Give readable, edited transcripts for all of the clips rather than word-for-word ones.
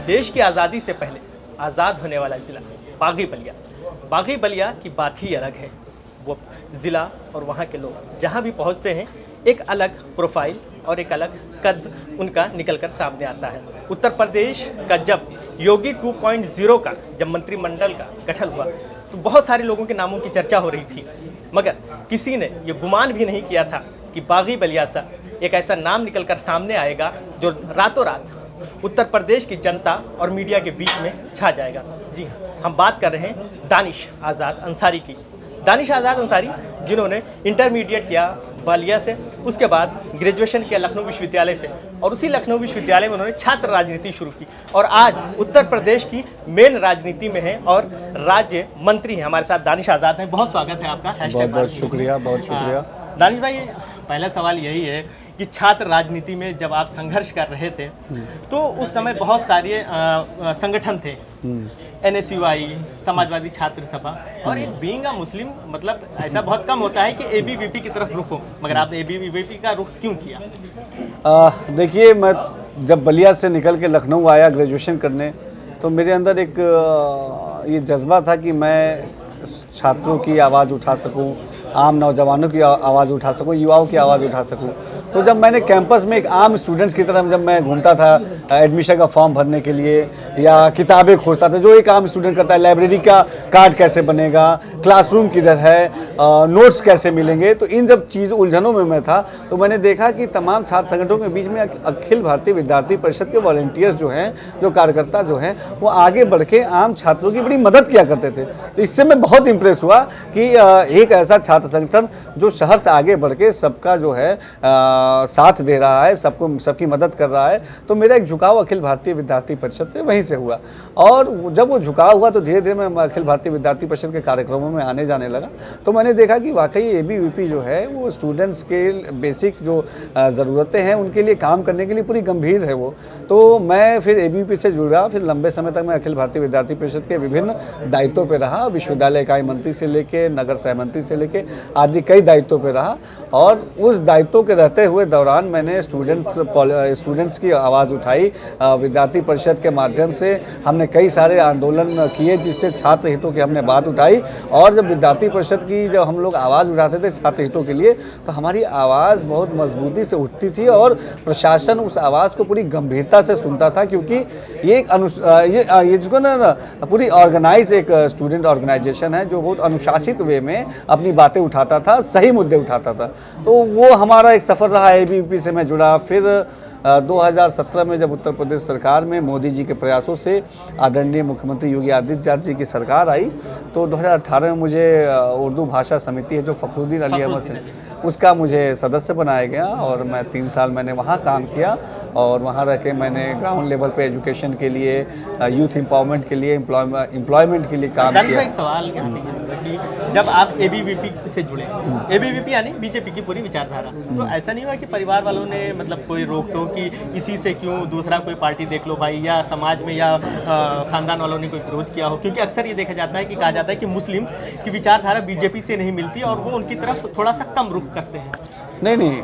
देश की आज़ादी से पहले आज़ाद होने वाला ज़िला बागी बलिया। बागी बलिया की बात ही अलग है। वो ज़िला और वहाँ के लोग जहाँ भी पहुँचते हैं एक अलग प्रोफाइल और एक अलग कद उनका निकलकर सामने आता है। उत्तर प्रदेश का जब योगी 2.0 का जब मंत्रिमंडल का गठन हुआ तो बहुत सारे लोगों के नामों की चर्चा हो रही थी, मगर किसी ने ये गुमान भी नहीं किया था कि बागी बलिया से एक ऐसा नाम निकलकर सामने आएगा जो रातों रात उत्तर प्रदेश की जनता और मीडिया के बीच में छा जाएगा। जी हाँ, हम बात कर रहे हैं दानिश आज़ाद अंसारी की। दानिश आज़ाद अंसारी जिन्होंने इंटरमीडिएट किया बलिया से, उसके बाद ग्रेजुएशन किया लखनऊ विश्वविद्यालय से, और उसी लखनऊ विश्वविद्यालय में उन्होंने छात्र राजनीति शुरू की और आज उत्तर प्रदेश की मेन राजनीति में है और राज्य मंत्री हैं। हमारे साथ दानिश आज़ाद हैं, बहुत स्वागत है आपका। बहुत बहुत शुक्रिया, बहुत शुक्रिया। दानिश भाई, पहला सवाल यही है कि छात्र राजनीति में जब आप संघर्ष कर रहे थे तो उस समय बहुत सारे संगठन थे, NSUI, समाजवादी छात्र सभा, और एक बीइंग अ मुस्लिम मतलब ऐसा बहुत कम होता है कि ABVP की तरफ रुख हो, मगर आपने ABVP का रुख क्यों किया? देखिए, मैं जब बलिया से निकल के लखनऊ आया ग्रेजुएशन करने तो मेरे अंदर एक ये जज्बा था कि मैं छात्रों की आवाज़ उठा सकूं, आम नौजवानों की आवाज़ उठा सकूं, युवाओं की आवाज़ उठा सकूं। तो जब मैंने कैंपस में एक आम स्टूडेंट्स की तरह जब मैं घूमता था एडमिशन का फॉर्म भरने के लिए या किताबें खोजता था जो एक आम स्टूडेंट करता है, लाइब्रेरी का कार्ड कैसे बनेगा, क्लासरूम किधर है, नोट्स कैसे मिलेंगे, तो इन सब चीज़ उलझनों में मैं था। तो मैंने देखा कि तमाम छात्र संगठनों के बीच में अखिल भारतीय विद्यार्थी परिषद के वॉलंटियर्स जो हैं, जो कार्यकर्ता जो हैं, वो आगे बढ़ के आम छात्रों की बड़ी मदद किया करते थे। तो इससे मैं बहुत इम्प्रेस हुआ कि एक ऐसा छात्र संगठन जो शहर से आगे बढ़ के सबका जो है साथ दे रहा है, सबकी मदद कर रहा है। तो मेरा एक झुकाव अखिल भारतीय विद्यार्थी परिषद से वहीं से हुआ, और जब वो झुकाव हुआ तो धीरे धीरे मैं अखिल भारतीय विद्यार्थी परिषद के कार्यक्रमों में आने जाने लगा। तो मैंने देखा कि वाकई ABVP जो है वो स्टूडेंट्स के बेसिक जो ज़रूरतें हैं उनके लिए काम करने के लिए पूरी गंभीर है वो। तो मैं फिर ABVP से जुड़ा, फिर लंबे समय तक मैं अखिल भारतीय विद्यार्थी परिषद के विभिन्न दायित्वों पर रहा, विश्वविद्यालय इकाई मंत्री से लेके नगर सहमंत्री से लेके आदि कई दायित्वों पर रहा। और उस दायित्वों के रहते हुए दौरान मैंने स्टूडेंट्स की आवाज़ उठाई। विद्यार्थी परिषद के माध्यम से हमने कई सारे आंदोलन किए जिससे छात्र हितों की हमने बात उठाई, और जब विद्यार्थी परिषद की जब हम लोग आवाज़ उठाते थे छात्र हितों के लिए तो हमारी आवाज़ बहुत मजबूती से उठती थी और प्रशासन उस आवाज़ को पूरी गंभीरता से सुनता था, क्योंकि ये एक जिसको ना पूरी ऑर्गेनाइज एक स्टूडेंट ऑर्गेनाइजेशन है जो बहुत अनुशासित वे में अपनी बातें उठाता था, सही मुद्दे उठाता था। तो वो हमारा एक सफ़र रहा। ABVP से मैं जुड़ा। फिर 2017 में जब उत्तर प्रदेश सरकार में मोदी जी के प्रयासों से आदरणीय मुख्यमंत्री योगी आदित्यनाथ जी की सरकार आई तो 2018 में मुझे उर्दू भाषा समिति है जो फखरुद्दीन अली अहमद है उसका मुझे सदस्य बनाया गया, और मैं 3 साल मैंने वहाँ काम किया। और वहाँ रह के मैंने ग्राउंड लेवल पे एजुकेशन के लिए, यूथ एम्पावरमेंट के लिए, एम्प्लॉयमेंट के लिए काम किया। एक सवाल यहाँ पे कि जब आप ABVP से जुड़े, ABVP यानी BJP की पूरी विचारधारा, तो ऐसा नहीं हुआ कि परिवार वालों ने मतलब कोई रोक टोक कि इसी से क्यों दूसरा कोई पार्टी देख लो भाई, या समाज में या खानदान वालों ने कोई विरोध किया हो? क्योंकि अक्सर ये देखा जाता है कि कहा जाता है कि मुस्लिम्स की विचारधारा BJP से नहीं मिलती और वो उनकी तरफ थोड़ा सा कम रुख करते हैं। नहीं,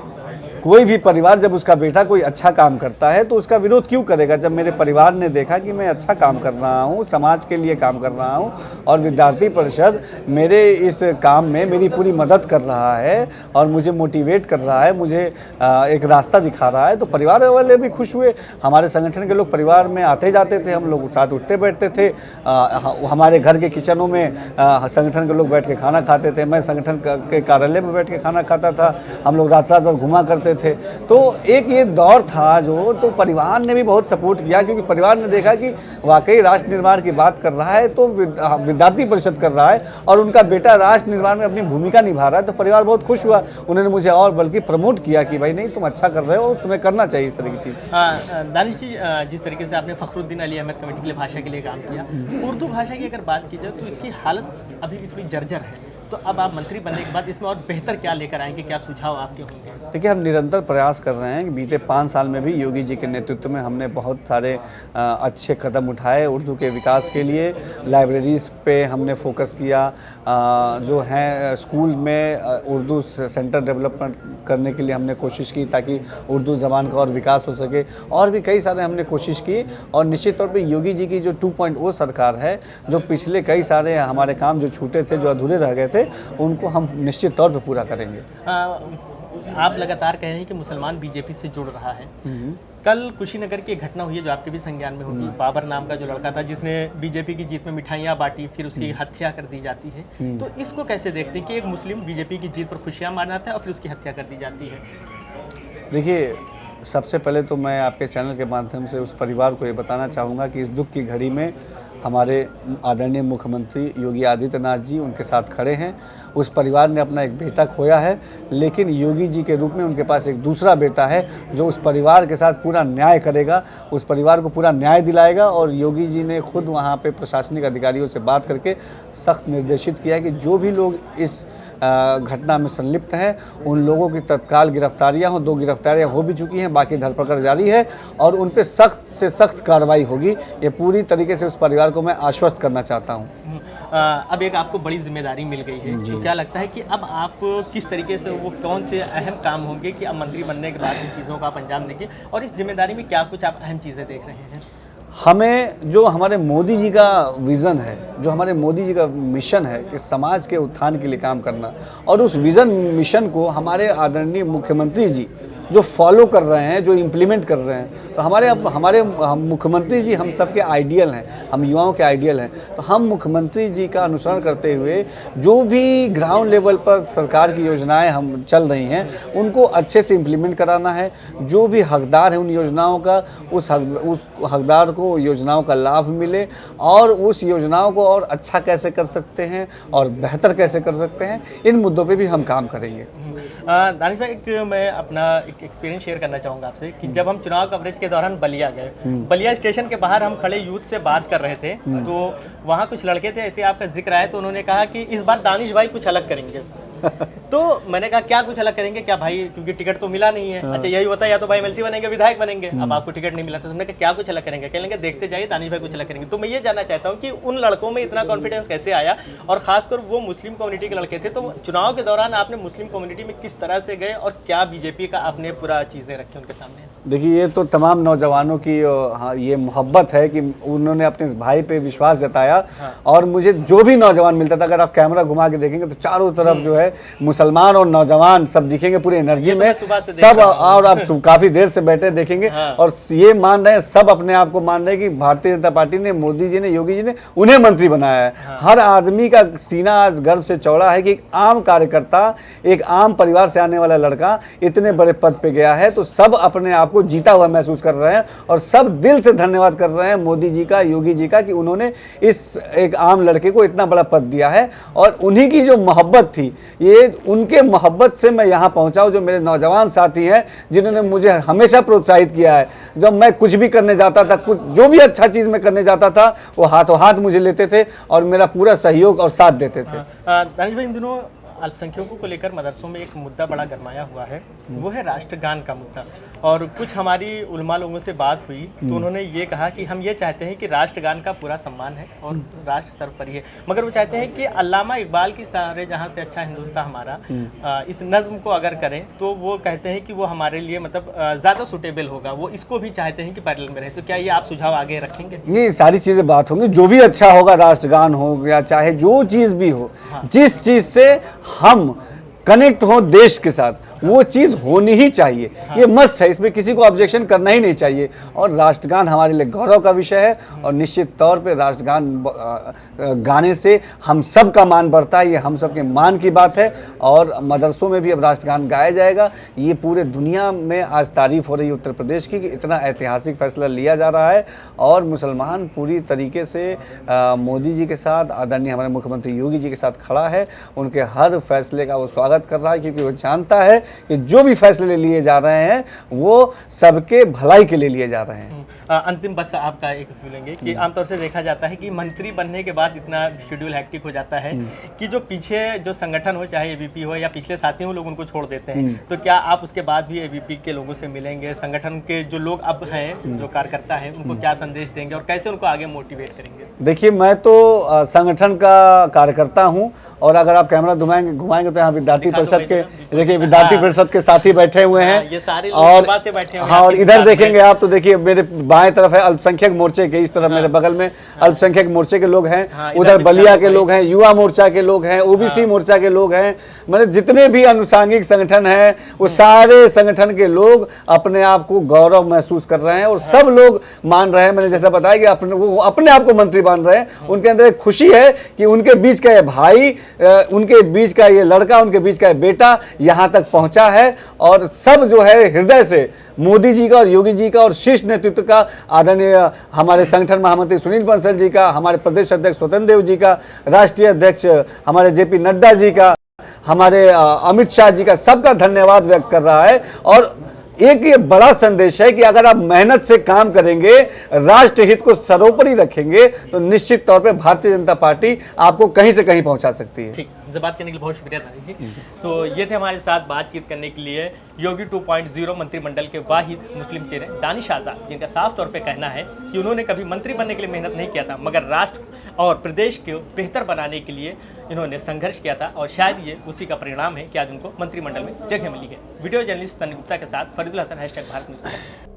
कोई भी परिवार जब उसका बेटा कोई अच्छा काम करता है तो उसका विरोध क्यों करेगा? जब मेरे परिवार ने देखा कि मैं अच्छा काम कर रहा हूँ, समाज के लिए काम कर रहा हूँ, और विद्यार्थी परिषद मेरे इस काम में मेरी पूरी मदद कर रहा है और मुझे मोटिवेट कर रहा है, मुझे एक रास्ता दिखा रहा है, तो परिवार वाले भी खुश हुए। हमारे संगठन के लोग परिवार में आते जाते थे, हम लोग साथ उठते बैठते थे। हमारे घर के किचनों में संगठन के लोग बैठ के खाना खाते थे, मैं संगठन के कार्यालय में बैठ के खाना खाता था, हम लोग रात रात भर घुमा करते थे। तो एक ये दौर था जो, तो परिवार ने भी बहुत सपोर्ट किया, क्योंकि परिवार ने देखा कि वाकई राष्ट्र निर्माण की बात कर रहा है तो विद्यार्थी परिषद कर रहा है और उनका बेटा राष्ट्र निर्माण में अपनी भूमिका निभा रहा है, तो परिवार बहुत खुश हुआ। उन्होंने मुझे और बल्कि प्रमोट किया कि भाई नहीं, तुम अच्छा कर रहे हो, तुम्हें करना चाहिए इस तरह की चीज़। दानिश जी, जिस तरीके से आपने फखरुद्दीन अली अहमद कमेटी के लिए भाषा के लिए काम किया, उर्दू भाषा की अगर बात की जाए तो इसकी हालत अभी भी थोड़ी जर्जर है। तो अब आप मंत्री बनने के बाद इसमें और बेहतर क्या लेकर आएंगे, क्या सुझाव आपके होंगे? देखिए, हम निरंतर प्रयास कर रहे हैं कि बीते 5 साल में भी योगी जी के नेतृत्व में हमने बहुत सारे अच्छे कदम उठाए उर्दू के विकास के लिए। लाइब्रेरीज़ पे हमने फोकस किया, जो हैं स्कूल में उर्दू सेंटर डेवलपमेंट करने के लिए हमने कोशिश की ताकि उर्दू ज़बान का और विकास हो सके, और भी कई सारे हमने कोशिश की। और निश्चित तौर पे योगी जी की जो 2.0 सरकार है, जो पिछले कई सारे हमारे काम जो छूटे थे, जो अधूरे रह गए थे, उनको हम निश्चित तौर पे पूरा करेंगे। आप लगातार कह रहे हैं कि मुसलमान बीजेपी से जुड़ रहा है। कल कुशीनगर की एक घटना हुई है जो आपके भी संज्ञान में होगी। बाबर नाम का जो लड़का था जिसने बीजेपी की जीत में मिठाइयाँ बांटी, फिर उसकी हत्या कर दी जाती है। तो इसको कैसे देखते हैं कि एक मुस्लिम बीजेपी की जीत पर खुशियाँ मनाता है और फिर उसकी हत्या कर दी जाती है? देखिए, सबसे पहले तो मैं आपके चैनल के माध्यम से उस परिवार को ये बताना चाहूँगा कि इस दुख की घड़ी में हमारे आदरणीय मुख्यमंत्री योगी आदित्यनाथ जी उनके साथ खड़े हैं। उस परिवार ने अपना एक बेटा खोया है, लेकिन योगी जी के रूप में उनके पास एक दूसरा बेटा है जो उस परिवार के साथ पूरा न्याय करेगा, उस परिवार को पूरा न्याय दिलाएगा। और योगी जी ने खुद वहाँ पे प्रशासनिक अधिकारियों से बात करके सख्त निर्देशित किया है कि जो भी लोग इस घटना में संलिप्त हैं उन लोगों की तत्काल गिरफ्तारियां हो। 2 गिरफ्तारियां हो भी चुकी हैं, बाकी धरपकड़ जारी है और उन पर सख्त से सख्त कार्रवाई होगी। ये पूरी तरीके से उस परिवार को मैं आश्वस्त करना चाहता हूं। अब एक आपको बड़ी जिम्मेदारी मिल गई है, तो क्या लगता है कि अब आप किस तरीके से, वो कौन से अहम काम होंगे कि अब मंत्री बनने के बाद इन चीज़ों का आप अंजाम देंगे, और इस जिम्मेदारी में क्या कुछ आप अहम चीज़ें देख रहे हैं? हमें जो हमारे मोदी जी का विज़न है, जो हमारे मोदी जी का मिशन है कि समाज के उत्थान के लिए काम करना, और उस विज़न मिशन को हमारे आदरणीय मुख्यमंत्री जी जो फॉलो कर रहे हैं, जो इम्प्लीमेंट कर रहे हैं, तो हमारे मुख्यमंत्री जी हम सबके आइडियल हैं, हम युवाओं के आइडियल हैं। तो हम मुख्यमंत्री जी का अनुसरण करते हुए जो भी ग्राउंड लेवल पर सरकार की योजनाएं हम चल रही हैं उनको अच्छे से इम्प्लीमेंट कराना है। जो भी हकदार है उन योजनाओं का, उस हकदार को योजनाओं का लाभ मिले, और उस योजनाओं को और अच्छा कैसे कर सकते हैं और बेहतर कैसे कर सकते हैं, इन मुद्दों पे भी हम काम करेंगे। दानिश भाई, मैं अपना एक एक्सपीरियंस शेयर करना चाहूँगा आपसे कि जब हम चुनाव कवरेज के दौरान बलिया गए, बलिया स्टेशन के बाहर हम खड़े यूथ से बात कर रहे थे, तो वहाँ कुछ लड़के थे, ऐसे आपका जिक्र आया तो उन्होंने कहा कि इस बार दानिश भाई कुछ अलग करेंगे। तो मैंने कहा क्या कुछ अलग करेंगे क्या भाई, क्योंकि टिकट तो मिला नहीं है। अच्छा, यही होता है, या तो भाई एमएलसी बनेंगे, विधायक बनेंगे। अब आपको टिकट नहीं मिला तो तुमने कहा क्या कुछ अलग करेंगे? कहेंगे देखते जाइए दानिश भाई कुछ अलग करेंगे। तो मैं ये जानना चाहता हूँ कि उन लड़कों में इतना कॉन्फिडेंस कैसे आया, और खासकर वो मुस्लिम कम्युनिटी के लड़के थे। तो चुनाव के दौरान आपने मुस्लिम कम्युनिटी में किस तरह से गए और क्या बीजेपी का आपने पूरा चीज़ें रखी उनके सामने? देखिए, ये तो तमाम नौजवानों की ये मोहब्बत है कि उन्होंने अपने इस भाई पे विश्वास जताया। और मुझे जो भी नौजवान मिलता था, अगर आप कैमरा घुमा के देखेंगे तो चारों तरफ जो है मुसलमान और नौजवान सब दिखेंगे पूरी एनर्जी में सब। और आप काफी देर से बैठे देखेंगे और ये मान रहे हैं, सब अपने आप को मान रहे हैं कि भारतीय जनता पार्टी ने, मोदी जी ने, योगी जी ने उन्हें मंत्री बनाया है। हर आदमी का सीना आज गर्व से चौड़ा है कि एक आम कार्यकर्ता, एक आम परिवार से आने वाला लड़का इतने बड़े पद पे गया है। तो सब अपने आप को जीता हुआ महसूस कर रहे हैं और सब दिल से धन्यवाद कर रहे हैं मोदी जी का, योगी जी का, कि उन्होंने इस एक आम लड़के को इतना बड़ा पद दिया है। और उन्हीं की जो मोहब्बत थी, ये उनके मोहब्बत से मैं यहाँ पहुँचा हूँ। जो मेरे नौजवान साथी हैं जिन्होंने मुझे हमेशा प्रोत्साहित किया है, जब मैं कुछ भी करने जाता था, कुछ जो भी अच्छा चीज़ मैं करने जाता था, वो हाथों हाथ मुझे लेते थे और मेरा पूरा सहयोग और साथ देते थे। दानिश भाई, इन दिनों अल्पसंख्यकों को लेकर मदरसों में एक मुद्दा बड़ा गरमाया हुआ है, वो है राष्ट्रगान का मुद्दा। और कुछ हमारी उलमा लोगों से बात हुई तो उन्होंने ये कहा कि हम ये चाहते हैं कि राष्ट्रगान का पूरा सम्मान है और राष्ट्र सर्वोपरि है, मगर वो चाहते हैं कि अल्लामा इकबाल की सारे जहाँ से अच्छा हिंदुस्तान हमारा, इस नज़्म को अगर करें तो वो कहते हैं कि वो हमारे लिए मतलब ज़्यादा सुटेबल होगा। वो इसको भी चाहते हैं कि पैरेलल में रहे। तो क्या ये आप सुझाव आगे रखेंगे? ये सारी चीज़ें बात होंगी, जो भी अच्छा होगा, राष्ट्रगान हो या चाहे जो चीज़ भी हो, जिस चीज़ से हम कनेक्ट हो देश के साथ, वो चीज़ होनी ही चाहिए। ये मस्ट है, इसमें किसी को ऑब्जेक्शन करना ही नहीं चाहिए। और राष्ट्रगान हमारे लिए गौरव का विषय है और निश्चित तौर पे राष्ट्रगान गाने से हम सब का मान बढ़ता है। ये हम सब के मान की बात है और मदरसों में भी अब राष्ट्रगान गाया जाएगा। ये पूरे दुनिया में आज तारीफ हो रही है उत्तर प्रदेश की कि इतना ऐतिहासिक फैसला लिया जा रहा है। और मुसलमान पूरी तरीके से मोदी जी के साथ, आदरणीय हमारे मुख्यमंत्री योगी जी के साथ खड़ा है। उनके हर फैसले का वो स्वागत कर रहा है, क्योंकि वो जानता है कि जो भी फैसले लिए जा रहे हैं वो सबके भलाई के लिए लिए जा रहे हैं। अंतिम बस आपका एक फीलिंग कि आमतौर से देखा जाता है कि मंत्री बनने के बाद इतना शेड्यूल हैक्टिक हो जाता है कि जो पीछे जो संगठन हो, चाहे एबीपी हो या पिछले साथी हो, लोग उनको छोड़ देते हैं। तो क्या आप उसके बाद भी एबीपी के लोगों से मिलेंगे? संगठन के जो लोग अब हैं, जो कार्यकर्ता हैं, उनको क्या संदेश देंगे और कैसे उनको आगे मोटिवेट करेंगे? देखिए, मैं तो संगठन का कार्यकर्ता हूं और अगर आप कैमरा घुमाएंगे तो यहाँ विद्यार्थी परिषद के, देखिए विद्यार्थी परिषद के साथी बैठे हुए हैं, ये सारे और सुबह से बैठे हुए हैं। हाँ, और इधर देखेंगे आप तो देखिए मेरे बाएं तरफ है अल्पसंख्यक मोर्चे के, इस तरफ मेरे बगल में अल्पसंख्यक मोर्चे के लोग हैं, उधर बलिया के लोग हैं, युवा मोर्चा के लोग हैं, ओबीसी मोर्चा के लोग हैं, मतलब जितने भी अनुसांगिक संगठन हैं वो सारे संगठन के लोग अपने आप को गौरव महसूस कर रहे हैं और सब लोग मान रहे हैं। मैंने जैसा बताया कि वो अपने आप को मंत्री मान रहे हैं। उनके अंदर एक खुशी है कि उनके बीच का ये भाई, उनके बीच का ये लड़का, उनके बीच का ये बेटा यहाँ तक पहुँचा है और सब जो है हृदय से मोदी जी का और योगी जी का और शीर्ष नेतृत्व का, आदरणीय हमारे संगठन महामंत्री सुनील बंसल जी का, हमारे प्रदेश अध्यक्ष स्वतंत्र देव जी का, राष्ट्रीय अध्यक्ष हमारे जेपी नड्डा जी का, हमारे अमित शाह जी का, सबका धन्यवाद व्यक्त कर रहा है। और एक ये बड़ा संदेश है कि अगर आप मेहनत से काम करेंगे, राष्ट्र हित को सर्वोपरि रखेंगे, तो निश्चित तौर पे भारतीय जनता पार्टी आपको कहीं से कहीं पहुंचा सकती है। ठीक, मुझसे बात करने के लिए बहुत शुक्रिया तारिक जी। तो ये थे हमारे साथ बातचीत करने के लिए योगी 2.0 मंत्रिमंडल के वाहिद मुस्लिम चेहरे दानिश आज़ाद, जिनका साफ तौर पे कहना है कि उन्होंने कभी मंत्री बनने के लिए मेहनत नहीं किया था, मगर राष्ट्र और प्रदेश को बेहतर बनाने के लिए इन्होंने संघर्ष किया था और शायद ये उसी का परिणाम है कि आज उनको मंत्रिमंडल में जगह मिली है। वीडियो जर्नलिस्ट तन्वी गुप्ता के साथ फरीदुल हसन, #भारत न्यूज़।